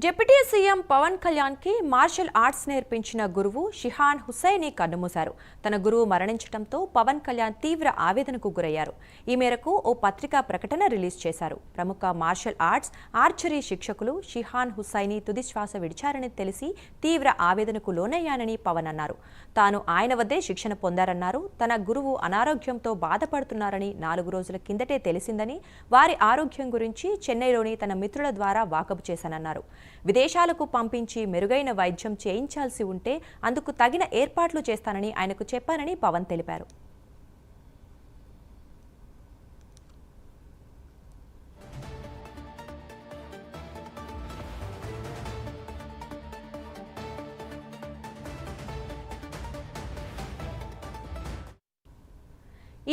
Deputy CM Pawan Kalyan కి martial arts నేర్పించిన గురువు షిహాన్ హుసైనీ కన్నుమూశారు. తన గురువు మరణించడంతో పవన్ కళ్యాణ్ తీవ్ర ఆవేదనకు గురయ్యారు. ఈ మేరకు ఓ పత్రికా ప్రకటన రిలీజ్ చేశారు. ప్రముఖ martial arts archery శిక్షకులు Shihan Hussaini తుదిశ్వాస విడిచారని తెలిసి తీవ్ర ఆవేదనకు లోనయ్యానని పవన్ అన్నారు. తాను ఆయన వద్దే శిక్షణ పొందారన్నారు. తన గురువు అనారోగ్యంతో బాధపడుతున్నారని 4 రోజుల కిందటే తెలిసిందని, వారి ఆరోగ్యం గురించి చెన్నైలోని తన మిత్రుల ద్వారా వాకబు చేశానన్నారు. విదేశాలకు పంపించి మెరుగైన వైద్యం చేయించాల్సి ఉంటే అందుకు తగిన ఏర్పాట్లు చేస్తానని ఆయనకు చెప్పానని పవన్ తెలిపారు.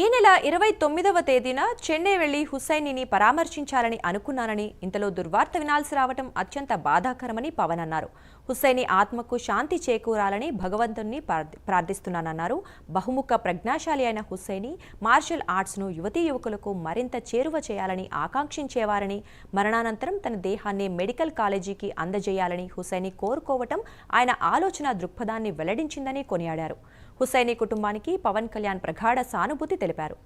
ఈ నెల 29వ తేదీన చెన్నై వెళ్లి హుసైనీని పరామర్శించాలని అనుకున్నానని, ఇంతలో దుర్వార్త వినాల్సి రావటం అత్యంత బాధాకరమని పవన్ అన్నారు. హుసైనీ ఆత్మకు శాంతి చేకూరాలని భగవంతుణ్ణి ప్రార్థిస్తున్నానన్నారు. బహుముఖ ప్రజ్ఞాశాలి అయిన హుసైనీ మార్షల్ ఆర్ట్స్ను యువతీ యువకులకు మరింత చేరువ చేయాలని ఆకాంక్షించేవారని, మరణానంతరం తన దేహాన్ని మెడికల్ కాలేజీకి అందజేయాలని హుసైనీ కోరుకోవటం ఆయన ఆలోచన దృక్పథాన్ని వెల్లడించిందని కొనియాడారు. హుసైనీ కుటుంబానికి పవన్ కళ్యాణ్ ప్రగాఢ సానుభూతి తెలిపారు.